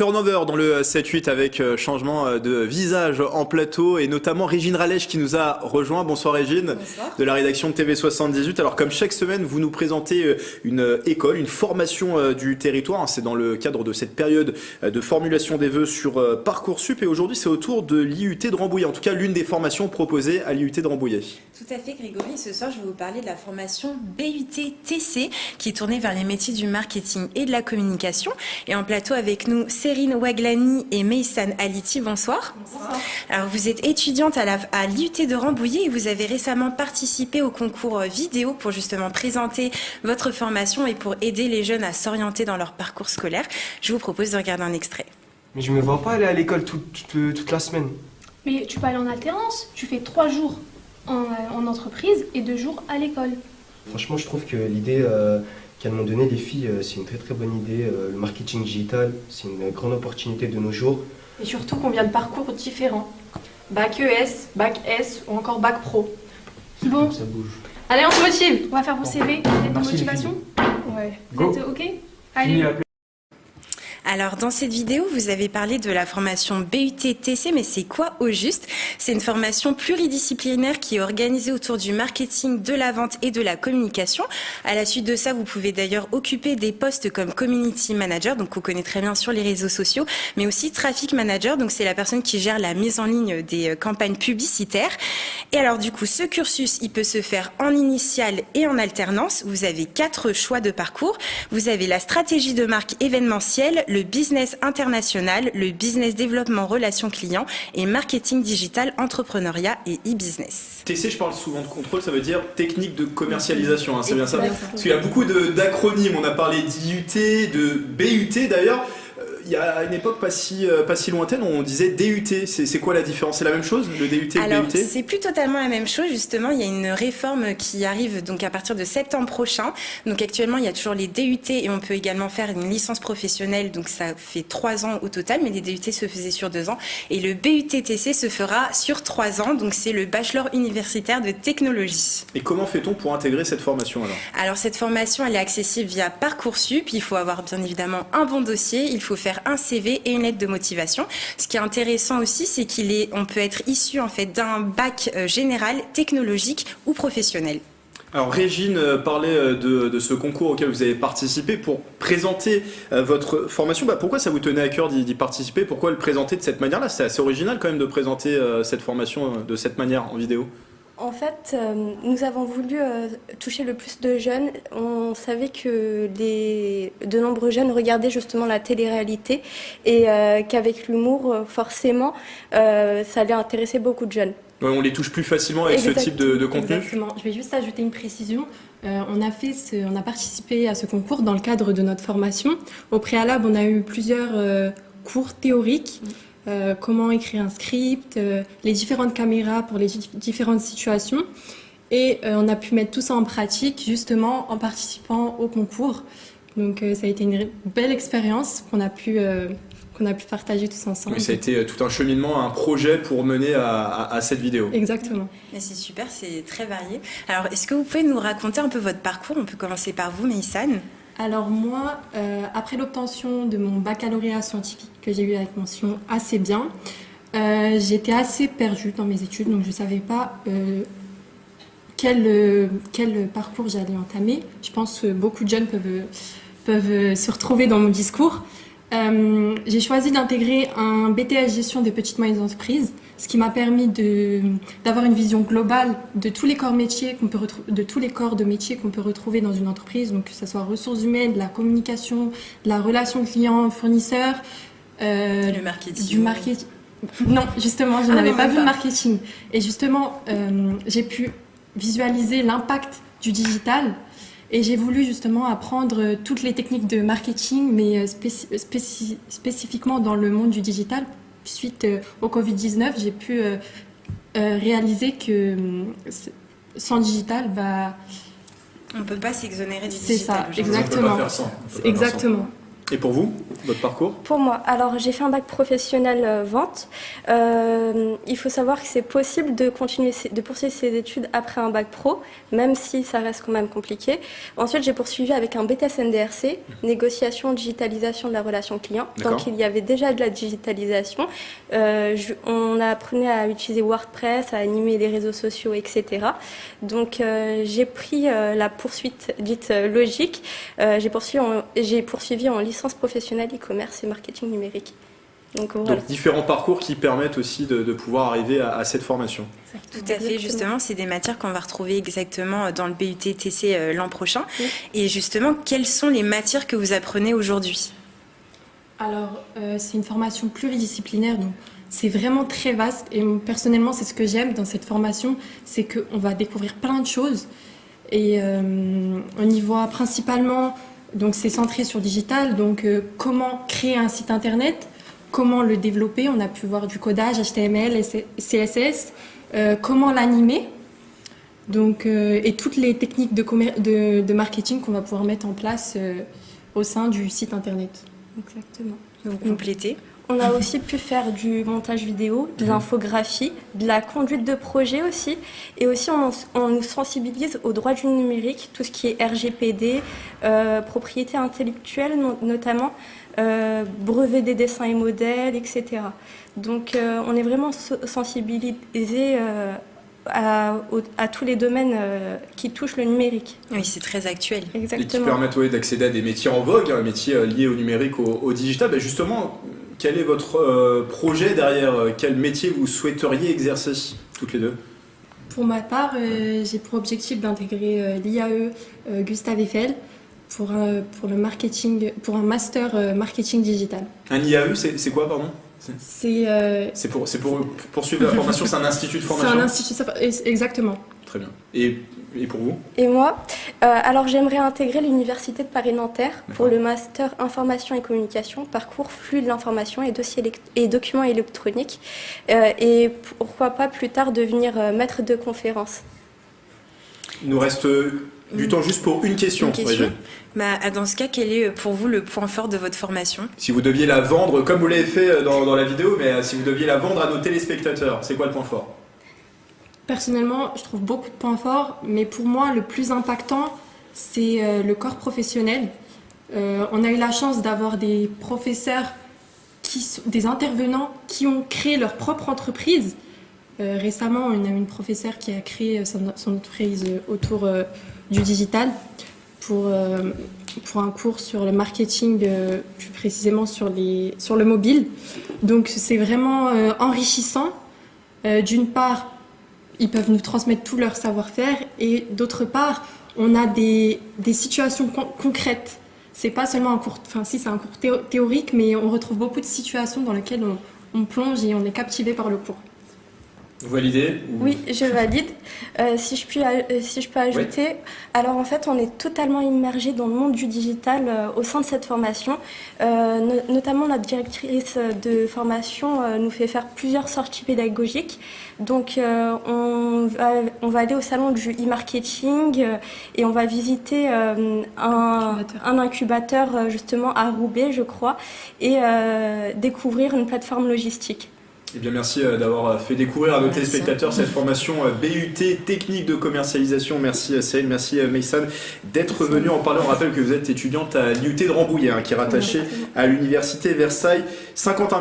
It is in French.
turnover dans le 7-8 avec changement de visage en plateau et notamment Régine Rallèche qui nous a rejoint. Bonsoir Régine. Bonsoir. De la rédaction de TV78. Alors comme chaque semaine, vous nous présentez une école, une formation du territoire. C'est dans le cadre de cette période de formulation des vœux sur Parcoursup et aujourd'hui c'est au tour de l'IUT de Rambouillet. En tout cas l'une des formations proposées à l'IUT de Rambouillet. Tout à fait Grégory. Ce soir je vais vous parler de la formation BUT-TC qui est tournée vers les métiers du marketing et de la communication. Et en plateau avec nous, Serine Ouaglani et Meyssan Aliti. Bonsoir. Bonsoir. Alors, vous êtes étudiante à l'IUT de Rambouillet et vous avez récemment participé au concours vidéo pour justement présenter votre formation et pour aider les jeunes à s'orienter dans leur parcours scolaire. Je vous propose de regarder un extrait. Mais je me vois pas aller à l'école toute la semaine. Mais tu peux aller en alternance, tu fais 3 jours en entreprise et 2 jours à l'école. Franchement, je trouve que l'idée qu'elles m'ont donnée les filles, c'est une très très bonne idée. Le marketing digital, c'est une grande opportunité de nos jours. Et surtout qu'on vient de parcours différents. Bac ES, Bac S ou encore Bac Pro. Bon, Ça bouge. Allez, on se motive. on va faire vos CV, lettre de Merci, motivation. Ouais. Go. Vous êtes OK? Allez. Alors, dans cette vidéo, vous avez parlé de la formation BUT-TC, mais c'est quoi au juste? C'est une formation pluridisciplinaire qui est organisée autour du marketing, de la vente et de la communication. À la suite de ça, vous pouvez d'ailleurs occuper des postes comme Community Manager, donc qu'on connaît très bien sur les réseaux sociaux, mais aussi Traffic Manager, donc c'est la personne qui gère la mise en ligne des campagnes publicitaires. Et alors, du coup, ce cursus, il peut se faire en initiale et en alternance. Vous avez 4 choix de parcours. Vous avez la stratégie de marque événementielle, le business international, le business développement relations clients et marketing digital, entrepreneuriat et e-business. TC, je parle souvent de contrôle, ça veut dire technique de commercialisation, hein, c'est bien ça? Parce qu'il y a beaucoup d'acronymes, on a parlé d'IUT, de BUT d'ailleurs. Il y a une époque pas si lointaine, on disait DUT. C'est quoi la différence? C'est la même chose, le DUT et le Alors, BUT? c'est plus totalement la même chose. Justement, il y a une réforme qui arrive donc à partir de septembre prochain. Donc actuellement, il y a toujours les DUT et on peut également faire une licence professionnelle. Donc ça fait 3 ans au total, mais les DUT se faisaient sur 2 ans. Et le BUT-TC se fera sur 3 ans. Donc c'est le bachelor universitaire de technologie. Et comment fait-on pour intégrer cette formation alors? Alors cette formation, elle est accessible via Parcoursup. Il faut avoir bien évidemment un bon dossier. Il faut faire un CV et une lettre de motivation. Ce qui est intéressant aussi, c'est on peut être issu en fait d'un bac général, technologique ou professionnel. Alors Régine parlait de ce concours auquel vous avez participé pour présenter votre formation. Pourquoi ça vous tenait à cœur d'y participer? Pourquoi le présenter de cette manière-là? C'est assez original quand même de présenter cette formation de cette manière en vidéo. En fait, nous avons voulu toucher le plus de jeunes. On savait que de nombreux jeunes regardaient justement la télé-réalité et qu'avec l'humour, forcément, ça allait intéresser beaucoup de jeunes. Ouais, on les touche plus facilement avec ce type de contenu. Exactement. Je vais juste ajouter une précision. On a participé à ce concours dans le cadre de notre formation. Au préalable, on a eu plusieurs cours théoriques. Comment écrire un script, les différentes caméras pour les différentes situations. Et on a pu mettre tout ça en pratique justement en participant au concours. Donc ça a été une belle expérience qu'on a pu partager tous ensemble. Oui, ça a été tout un cheminement, un projet pour mener à cette vidéo. Exactement. Mais c'est super, c'est très varié. Alors, est-ce que vous pouvez nous raconter un peu votre parcours? On peut commencer par vous, Meyssan. Alors moi, après l'obtention de mon baccalauréat scientifique que j'ai eu avec mention assez bien, j'étais assez perdue dans mes études, donc je ne savais pas quel parcours j'allais entamer. Je pense que beaucoup de jeunes peuvent se retrouver dans mon discours. J'ai choisi d'intégrer un BTS gestion des petites et moyennes entreprises, ce qui m'a permis d'avoir une vision globale de tous les corps métiers de tous les corps de métiers qu'on peut retrouver dans une entreprise, donc que ce soit ressources humaines, de la communication, de la relation client-fournisseur, Le marketing. du marketing. Non, justement, je n'avais pas vu le marketing. Et justement, j'ai pu visualiser l'impact du digital. Et j'ai voulu justement apprendre toutes les techniques de marketing, mais spécifiquement dans le monde du digital. Suite au Covid-19, j'ai pu réaliser que sans digital, on ne peut pas s'exonérer du c'est digital. ça, exactement. On peut pas faire sans. Exactement. Et pour vous, votre parcours? Pour moi, alors j'ai fait un bac professionnel vente. Il faut savoir que c'est possible de poursuivre ses études après un bac pro, même si ça reste quand même compliqué. Ensuite, j'ai poursuivi avec un BTS NDRC, négociation, digitalisation de la relation client. Donc il y avait déjà de la digitalisation. On apprenait à utiliser WordPress, à animer les réseaux sociaux, etc. Donc j'ai pris la poursuite dite logique. J'ai poursuivi en licence professionnelle e-commerce et marketing numérique. Donc, voilà. Donc différents parcours qui permettent aussi de pouvoir arriver à cette formation. Tout à fait, justement, c'est des matières qu'on va retrouver exactement dans le BUT-TC l'an prochain. Oui. Et justement, quelles sont les matières que vous apprenez aujourd'hui? Alors, c'est une formation pluridisciplinaire, donc c'est vraiment très vaste. Et personnellement, c'est ce que j'aime dans cette formation, c'est qu'on va découvrir plein de choses. Et on y voit principalement... Donc c'est centré sur digital, donc comment créer un site internet, comment le développer, on a pu voir du codage, HTML, CSS, comment l'animer, donc, et toutes les techniques de marketing qu'on va pouvoir mettre en place au sein du site internet. Exactement. Vous complétez? On a aussi pu faire du montage vidéo, de l'infographie, de la conduite de projet aussi. Et aussi, on nous sensibilise aux droits du numérique, tout ce qui est RGPD, propriété intellectuelle notamment, brevet des dessins et modèles, etc. Donc, on est vraiment sensibilisé à tous les domaines qui touchent le numérique. Oui, c'est très actuel. Exactement. Et qui permettent d'accéder à des métiers en vogue, métiers liés au numérique, au digital. Ben justement, quel est votre projet derrière? Quel métier vous souhaiteriez exercer toutes les deux? Pour ma part, j'ai pour objectif d'intégrer l'IAE Gustave Eiffel pour le marketing, pour un master marketing digital. Un IAE, c'est quoi, pardon? C'est pour poursuivre la formation, c'est un institut de formation? C'est un institut, exactement. Très bien. Et pour vous? Et moi, alors j'aimerais intégrer l'Université de Paris-Nanterre pour le master information et communication, parcours flux de l'information et documents électroniques. Et pourquoi pas plus tard devenir maître de conférence. Il nous reste du temps juste pour une question. Dans ce cas, quel est pour vous le point fort de votre formation? Si vous deviez la vendre, comme vous l'avez fait dans la vidéo, mais si vous deviez la vendre à nos téléspectateurs, c'est quoi le point fort? Personnellement, je trouve beaucoup de points forts, mais pour moi, le plus impactant, c'est le corps professionnel. On a eu la chance d'avoir des professeurs, des intervenants qui ont créé leur propre entreprise. Récemment, on a une professeure qui a créé son entreprise autour du digital pour un cours sur le marketing, plus précisément sur le mobile. Donc c'est vraiment enrichissant. D'une part, ils peuvent nous transmettre tout leur savoir-faire et d'autre part, on a des situations concrètes. C'est pas seulement un cours, si c'est un cours théorique, mais on retrouve beaucoup de situations dans lesquelles on plonge et on est captivé par le cours. Vous validez ou... Oui, je valide. Si je peux ajouter, oui. Alors en fait, on est totalement immergé dans le monde du digital au sein de cette formation. Notamment, notre directrice de formation nous fait faire plusieurs sorties pédagogiques. Donc, on va aller au salon du e-marketing et on va visiter un incubateur justement à Roubaix, je crois, et découvrir une plateforme logistique. Eh bien, merci d'avoir fait découvrir à nos téléspectateurs cette formation BUT technique de commercialisation. Merci Céline, merci Maysan d'être venu en parler. On rappelle que vous êtes étudiante à l'IUT de Rambouillet, qui est rattachée à l'université Versailles. 51